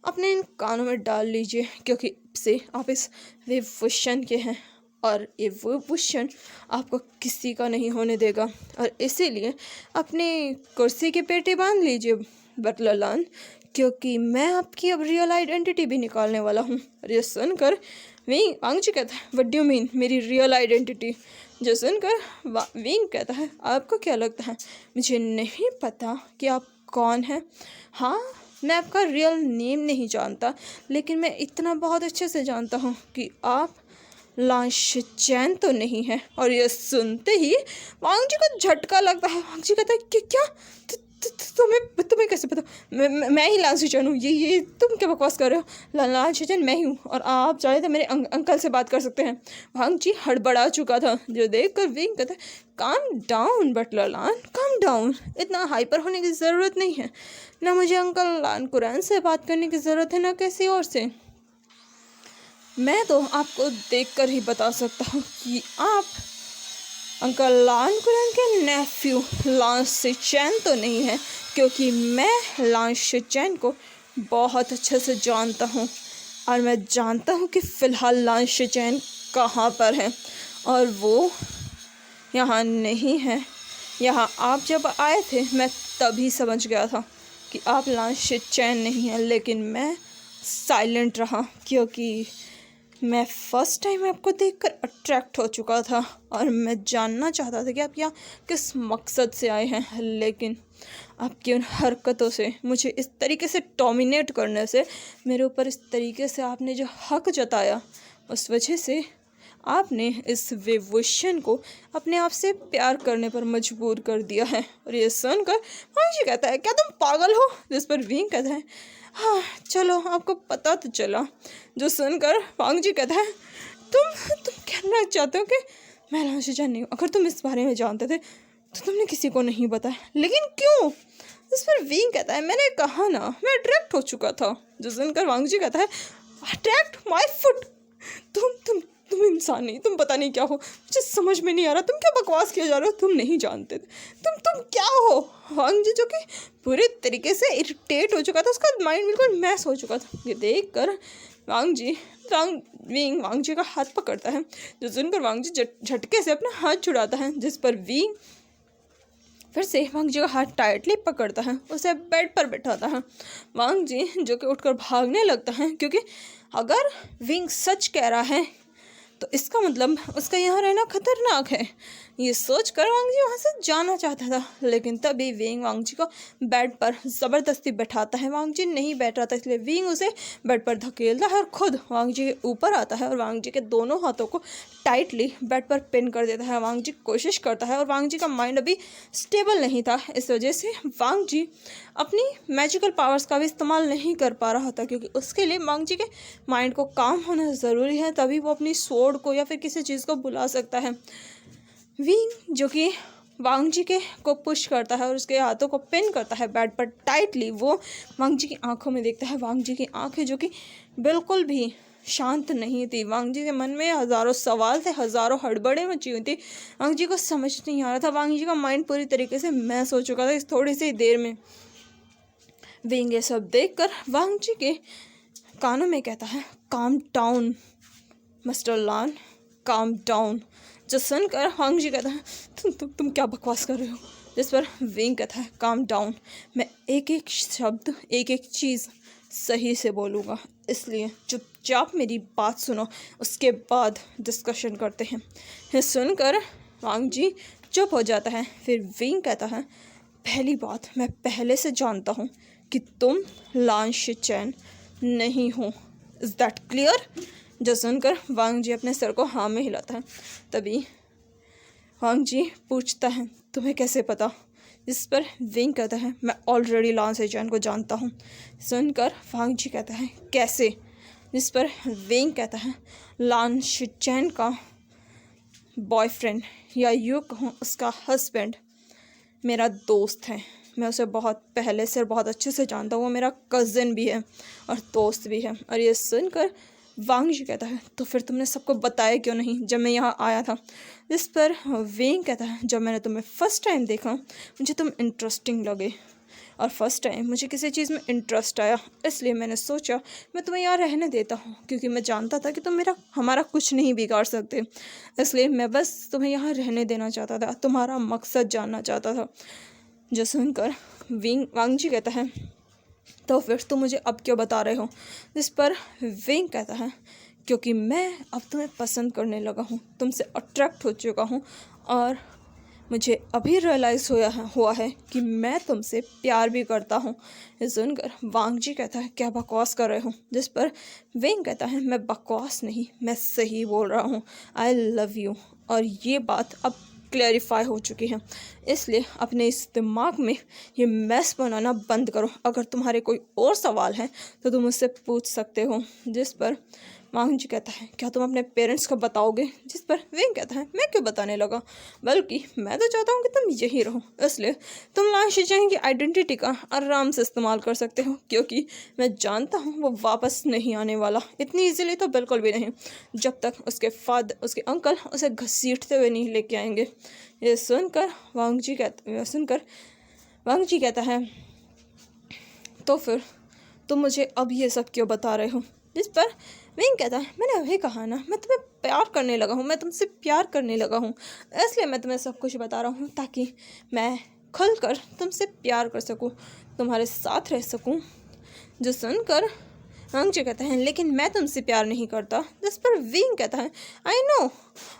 A: अपने इन कानों में डाल लीजिए, क्योंकि से आप इस विभूषण के हैं, और ये विभूषण आपको किसी का नहीं होने देगा। और इसीलिए अपनी कुर्सी के पेटी बांध लीजिए बटलर लान, क्योंकि मैं आपकी अब रियल आइडेंटिटी भी निकालने वाला हूँ। और ये सुनकर वांग जी कहता है, व्हाट डू यू मीन मेरी रियल आइडेंटिटी? जो सुनकर विंग कहता है, आपको क्या लगता है मुझे नहीं पता कि आप कौन हैं? हाँ, मैं आपका रियल नेम नहीं जानता, लेकिन मैं इतना बहुत अच्छे से जानता हूँ कि आप लान शिचैन तो नहीं है। और ये सुनते ही वांग जी को झटका लगता है। वांग जी कहता है कि क्या तुम्हें कैसे पता? मैं ही लान शिचैन हूँ? ये तुम क्या बकवास कर रहे हो? लान शिचैन मैं ही हूँ, और आप चाहे तो मेरे अंकल से बात कर सकते हैं। वांग जी हड़बड़ा चुका था, जो देख कर विंग कहता है, काम डाउन बटलर लान, काम डाउन। इतना हाइपर होने की ज़रूरत नहीं है। ना मुझे अंकल लान कुरैन से बात करने की ज़रूरत है, ना किसी और से। मैं तो आपको देखकर ही बता सकता हूँ कि आप अंकल लान कुरैन के नेफ्यू लान शिचैन तो नहीं है, क्योंकि मैं लान शिचैन को बहुत अच्छे से जानता हूँ, और मैं जानता हूँ कि फ़िलहाल लान शिचैन कहाँ पर है, और वो यहाँ नहीं है। यहाँ आप जब आए थे मैं तभी समझ गया था कि आप लान शिचैन नहीं हैं, लेकिन मैं साइलेंट रहा, क्योंकि मैं फ़र्स्ट टाइम आपको देखकर अट्रैक्ट हो चुका था, और मैं जानना चाहता था कि आप यहाँ किस मकसद से आए हैं। लेकिन आपकी उन हरकतों से, मुझे इस तरीके से डोमिनेट करने से, मेरे ऊपर इस तरीके से आपने जो हक जताया, उस वजह से आपने इस विभूषण को अपने आप से प्यार करने पर मजबूर कर दिया है। और ये सुनकर वांग जी कहता है, क्या तुम पागल हो? जिस पर विंग कहता है, हाँ चलो आपको पता तो चला। जो सुनकर वांग जी कहता है, तुम कहना चाहते हो कि मैं लान शिचैन नहीं हूँ? अगर तुम इस बारे में जानते थे तो तुमने किसी को नहीं बताया, लेकिन क्यों? इस पर विंग कहता है मैंने कहा ना, मैं अट्रैक्ट हो चुका था। जो सुनकर वांग जी कहता है अट्रैक्ट माय फुट, तुम इंसान नहीं, तुम पता नहीं क्या हो, मुझे समझ में नहीं आ रहा, तुम क्या बकवास किया जा रहे हो, तुम नहीं जानते तुम क्या हो। वांग जी जो कि पूरे तरीके से इरिटेट हो चुका था, उसका माइंड बिल्कुल मैस हो चुका था। ये देख कर वांग जी का हाथ पकड़ता है। जो सुनकर वांग जी झटके से अपना हाथ छुड़ाता है, जिस पर विंग फिर से वांग जी का हाथ टाइटली पकड़ता है, उसे बेड पर बैठाता है। वांग जी जो कि उठकर भागने लगता है, क्योंकि अगर विंग सच कह रहा है तो इसका मतलब उसका यहाँ रहना खतरनाक है। ये सोचकर वांग जी वहाँ से जाना चाहता था, लेकिन तभी विंग वांग जी को बेड पर ज़बरदस्ती बैठाता है। वांग जी नहीं बैठ रहा था, इसलिए विंग उसे बेड पर धकेलता है और खुद वांग जी के ऊपर आता है और वांग जी के दोनों हाथों को टाइटली बेड पर पिन कर देता है। वांग जी कोशिश करता है और वांग जी का माइंड अभी स्टेबल नहीं था, इस वजह से वांग जी अपनी मैजिकल पावर्स का भी इस्तेमाल नहीं कर पा रहा था, क्योंकि उसके लिए वांग जी के माइंड को काम होना ज़रूरी है, तभी वो अपनी स्वॉर्ड को या फिर किसी चीज़ को बुला सकता है। विंग जो कि वांग जी के को पुश करता है और उसके हाथों को पिन करता है बेड पर टाइटली, वो वांग जी की आंखों में देखता है। वांग जी की आंखें जो कि बिल्कुल भी शांत नहीं थी, वांग जी के मन में हज़ारों सवाल थे, हज़ारों हड़बड़ें मची हुई थी। वांग जी को समझ नहीं आ रहा था, वांग जी का माइंड पूरी तरीके से मैस हो चुका था इस थोड़ी सी देर में। विंग ये सब देखकर वांग जी के कानों में कहता है काम डाउन मिस्टर लान, काम डाउन। जो सुनकर वांग जी कहता है तुम क्या बकवास कर रहे हो। जिस पर विंग कहता है काम डाउन, मैं एक एक शब्द एक एक चीज़ सही से बोलूँगा, इसलिए चुपचाप मेरी बात सुनो, उसके बाद डिस्कशन करते हैं। ये सुनकर वांग जी चुप हो जाता है। फिर विंग कहता है पहली बात, मैं पहले से जानता हूँ कि तुम लान शिचैन नहीं हो, इज़ दैट क्लियर? जो सुनकर वांग जी अपने सर को हाँ में हिलाता है। तभी वांग जी पूछता है तुम्हें कैसे पता? जिस पर विंग कहता है मैं ऑलरेडी लान शिचैन को जानता हूँ। सुनकर वांग जी कहता है कैसे? जिस पर विंग कहता है लान शिचैन का बॉयफ्रेंड या यूँ कहूँ उसका हस्बैंड मेरा दोस्त है, मैं उसे बहुत पहले से बहुत अच्छे से जानता हूँ, वो मेरा कज़न भी है और दोस्त भी है। और ये सुनकर वांग जी कहता है तो फिर तुमने सबको बताया क्यों नहीं जब मैं यहाँ आया था? जिस पर विंग कहता है जब मैंने तुम्हें फ़र्स्ट टाइम देखा मुझे तुम इंटरेस्टिंग लगे, और फर्स्ट टाइम मुझे किसी चीज़ में इंटरेस्ट आया, इसलिए मैंने सोचा मैं तुम्हें यहाँ रहने देता हूँ, क्योंकि मैं जानता था कि तुम हमारा कुछ नहीं बिगाड़ सकते, इसलिए मैं बस तुम्हें यहाँ रहने देना चाहता था, तुम्हारा मकसद जानना चाहता था। जो सुनकर वांग जी कहता है तो फिर तुम मुझे अब क्यों बता रहे हो? जिस पर विंग कहता है क्योंकि मैं अब तुम्हें पसंद करने लगा हूँ, तुमसे अट्रैक्ट हो चुका हूँ और मुझे अभी रियलाइज़ हुआ है कि मैं तुमसे प्यार भी करता हूँ। ये सुनकर वांग जी कहता है क्या बकवास कर रहे हो? जिस पर विंग कहता है मैं बकवास नहीं, मैं सही बोल रहा हूँ, आई लव यू। और ये बात अब क्लैरिफाई हो चुकी है, इसलिए अपने इस दिमाग में ये मैस बनाना बंद करो। अगर तुम्हारे कोई और सवाल हैं तो तुम मुझसे पूछ सकते हो। जिस पर वांग जी कहता है क्या तुम अपने पेरेंट्स को बताओगे? जिस पर विंग कहता है मैं क्यों बताने लगा, बल्कि मैं तो चाहता हूँ कि तुम यही रहो, इसलिए तुम लान शिचैन की आइडेंटिटी का आराम से इस्तेमाल कर सकते हो, क्योंकि मैं जानता हूँ वो वापस नहीं आने वाला, इतनी इजीली तो बिल्कुल भी नहीं, जब तक उसके अंकल उसे घसीटते हुए नहीं लेके आएंगे। ये सुनकर वांग जी कहता है तो फिर तुम मुझे अब ये सब क्यों बता रहे हो? जिस पर विंग कहता है मैंने अभी कहा ना, मैं तुम्हें प्यार करने लगा हूँ, मैं तुमसे प्यार करने लगा हूँ, इसलिए मैं तुम्हें सब कुछ बता रहा हूँ ताकि मैं खुलकर तुमसे प्यार कर सकूँ, तुम्हारे साथ रह सकूँ। जो सुनकर वांग जी कहता है लेकिन मैं तुमसे प्यार नहीं करता। जिस पर विंग कहता है आई नो,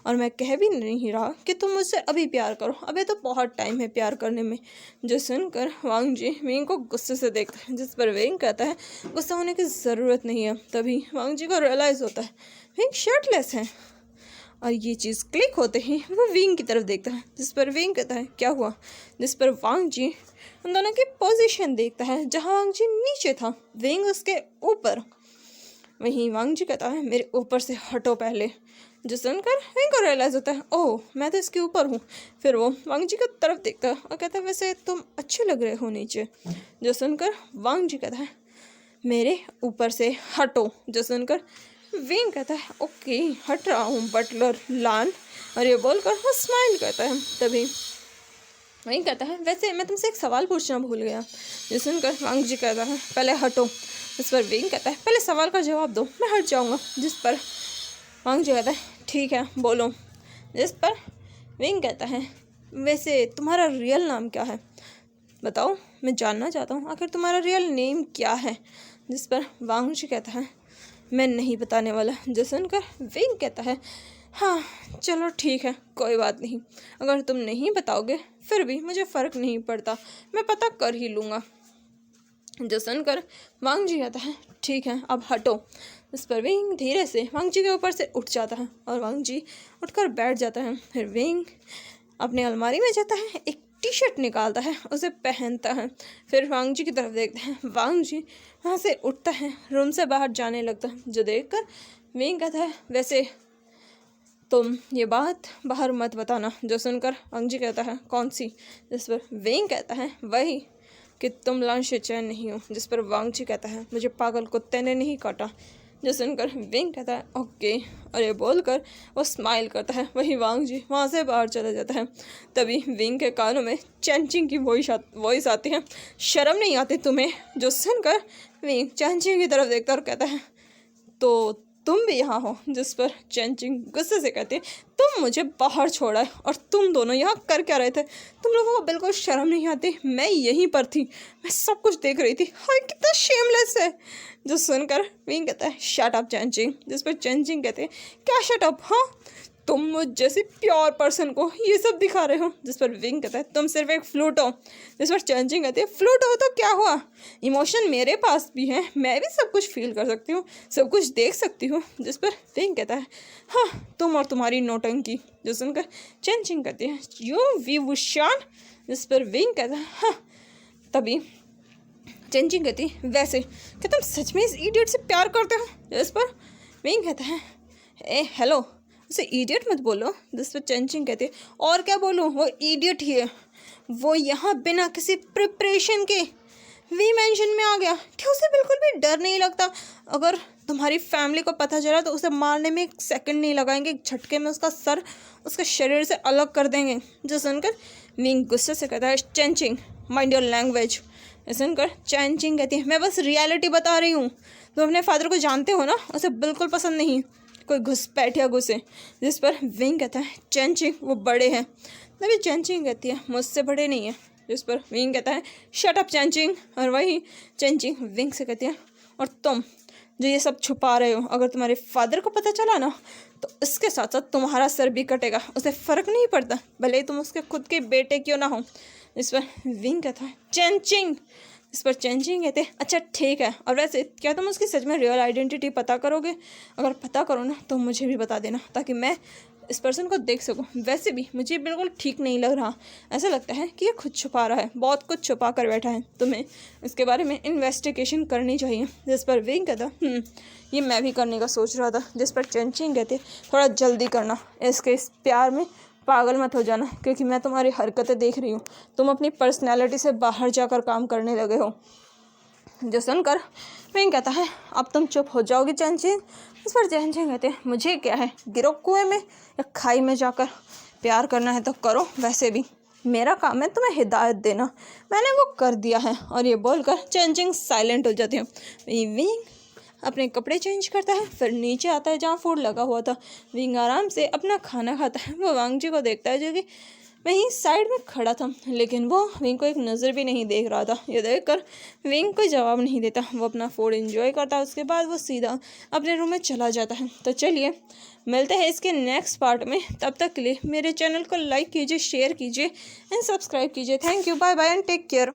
A: और मैं कह भी नहीं रहा कि तुम मुझसे अभी प्यार करो, अभी तो बहुत टाइम है प्यार करने में। जो सुनकर वांग जी विंग को गुस्से से देखता है। जिस पर विंग कहता है गुस्सा होने की ज़रूरत नहीं है। तभी वांग जी को रियलाइज़ होता है विंग शर्टलेस है, और ये चीज़ क्लिक होते ही वो विंग की तरफ देखता है। जिस पर विंग कहता है क्या हुआ? जिस पर वांग जी उन दोनों की पोजीशन देखता है, जहाँ वांग जी नीचे था, विंग उसके ऊपर। वहीं वांग जी कहता है मेरे ऊपर से हटो पहले। जो सुनकर विंग को रियलाइज होता है, ओह मैं तो इसके ऊपर हूँ। फिर वो वांग जी की तरफ देखता है और कहता है, वैसे तुम अच्छे लग रहे हो नीचे। जो सुनकर वांग जी कहता है, मेरे ऊपर से हटो। जो सुनकर विंग कहता है, ओके हट रहा हूँ बटलर लान। और ये बोलकर वो स्माइल करता है। तभी वहीं कहता है, वैसे मैं तुमसे एक सवाल पूछना भूल गया। जो सुनकर वांग जी कहता है, पहले हटो। इस पर विंग कहता है, पहले सवाल का जवाब दो, मैं हट जाऊँगा। जिस पर वांग जी कहता है, ठीक है बोलो। जिस पर विंग कहता है, वैसे तुम्हारा रियल नाम क्या है, बताओ, मैं जानना चाहता हूँ आखिर तुम्हारा रियल नेम क्या है। जिस पर वांग जी कहता है, मैं नहीं बताने वाला। जो सुनकर विंग कहता है, हाँ चलो ठीक है, कोई बात नहीं, अगर तुम नहीं बताओगे फिर भी मुझे फ़र्क नहीं पड़ता, मैं पता कर ही लूँगा। जो सुनकर वांग जी कहता है, ठीक है अब हटो। इस पर विंग धीरे से वांग जी के ऊपर से उठ जाता है और वांग जी उठकर बैठ जाता है। फिर विंग अपने अलमारी में जाता है, एक टी शर्ट निकालता है, उसे पहनता है। फिर वांग जी की तरफ देखता है, वांग जी वहाँ से उठता है, रूम से बाहर जाने लगता है। जो देखकर विंग कहता है, वैसे तुम ये बात बाहर मत बताना। जो सुनकर वांग जी कहता है, कौन सी। जिस पर विंग कहता है, वही कि तुम लाश से चैन नहीं हो। जिस पर वांग जी कहता है, मुझे पागल कुत्ते ने नहीं काटा। जो सुनकर विंग कहता है, ओके। और ये बोलकर वो स्माइल करता है। वही वांग जी वहाँ से बाहर चला जाता है। तभी विंग के कानों में चैनचिंग की वॉइस आती है, शर्म नहीं आती तुम्हें। जो सुनकर विंग चैनचिंग की तरफ देखता और कहता है, तो तुम भी यहाँ हो। जिस पर चैनचिंग गुस्से से कहती है, तुम मुझे बाहर छोड़ा है और तुम दोनों यहाँ कर क्या रहे थे, तुम लोगों को बिल्कुल शर्म नहीं आती। मैं यहीं पर थी, मैं सब कुछ देख रही थी। हाय कितना शेमलेस है। जो सुनकर विंग कहता है, शट अप चैनचिंग। जिस पर चैनचिंग कहते हैं, क्या शट अप, हाँ तुम मुझ जैसे प्योर पर्सन को ये सब दिखा रहे हो। जिस पर विंग कहता है, तुम सिर्फ एक फ्लूट हो। जिस पर चैनचिंग कहती है, फ्लूट हो तो क्या हुआ, इमोशन मेरे पास भी है, मैं भी सब कुछ फील कर सकती हूँ, सब कुछ देख सकती हूँ। जिस पर विंग कहता है, हाँ तुम और तुम्हारी नौटंकी। जो सुनकर चैनचिंग कहती है, यू विवुशान। जिस पर विंग कहता है, हाँ। तभी चैनचिंग कहती है, वैसे क्या तुम सच में इस इडियट से प्यार करते हो। जिस पर विंग कहता है, ए हेलो, उसे इडियट मत बोलो। जिस पर चैनचिंग कहती है, और क्या बोलूँ, वो इडियट ही है, वो यहाँ बिना किसी प्रिपरेशन के वी मेंशन में आ गया कि उसे बिल्कुल भी डर नहीं लगता। अगर तुम्हारी फैमिली को पता चला तो उसे मारने में एक सेकंड नहीं लगाएंगे, एक झटके में उसका सर उसके शरीर से अलग कर देंगे। जो सुनकर विंग गुस्से से कहता है, चैनचिंग माइंड योर लैंग्वेज। सुनकर चैनचिंग कहती है, मैं बस रियलिटी बता रही हूँ, तुम अपने फादर को जानते हो ना, उसे बिल्कुल पसंद नहीं कोई घुसपैठिया घुसे। जिस पर विंग कहता है, चैनचिंग वो बड़े हैं। तभी चैनचिंग कहती है, मुझसे बड़े नहीं है। जिस पर विंग कहता है, शट अप चैनचिंग। और वही चैनचिंग विंग से कहती है, और तुम जो ये सब छुपा रहे हो, अगर तुम्हारे फादर को पता चला ना तो इसके साथ साथ तुम्हारा सर भी कटेगा, उसे फ़र्क नहीं पड़ता, भले ही तुम उसके खुद के बेटे क्यों ना हो। इस पर विंग कहता है, चैनचिंग। इस पर चैनचिंग कहते हैं, अच्छा ठीक है, और वैसे क्या तुम उसकी सच में रियल आइडेंटिटी पता करोगे, अगर पता करो ना तो मुझे भी बता देना ताकि मैं इस पर्सन को देख सकूं। वैसे भी मुझे बिल्कुल ठीक नहीं लग रहा, ऐसा लगता है कि ये खुद छुपा रहा है, बहुत कुछ छुपा कर बैठा है, तुम्हें इसके बारे में इन्वेस्टिगेशन करनी चाहिए। जिस पर विंग कहता, ये मैं भी करने का सोच रहा था। जिस पर चैनचिंग कहते, थोड़ा जल्दी करना, इसके इस प्यार में पागल मत हो जाना, क्योंकि मैं तुम्हारी हरकतें देख रही हूँ, तुम अपनी पर्सनैलिटी से बाहर जाकर काम करने लगे हो। जो सुनकर विंग कहता है, अब तुम चुप हो जाओगी चैनचिंग। इस पर चैनचिंग कहते हैं, मुझे क्या है, गिरो कुएं में या खाई में जाकर, प्यार करना है तो करो, वैसे भी मेरा काम है तुम्हें हिदायत देना, मैंने वो कर दिया है। और ये बोलकर चैनचिंग साइलेंट हो जाती है। विंग अपने कपड़े चेंज करता है, फिर नीचे आता है जहाँ फूड लगा हुआ था। विंग आराम से अपना खाना खाता है। वो वांग जी को देखता है जो कि वहीं साइड में खड़ा था, लेकिन वो विंग को एक नज़र भी नहीं देख रहा था। ये देखकर विंग कोई जवाब नहीं देता, वो अपना फूड एंजॉय करता है। उसके बाद वो सीधा अपने रूम में चला जाता है। तो चलिए मिलते हैं इसके नेक्स्ट पार्ट में, तब तक के लिए मेरे चैनल को लाइक कीजिए, शेयर कीजिए एंड सब्सक्राइब कीजिए। Thank you, bye bye and take care.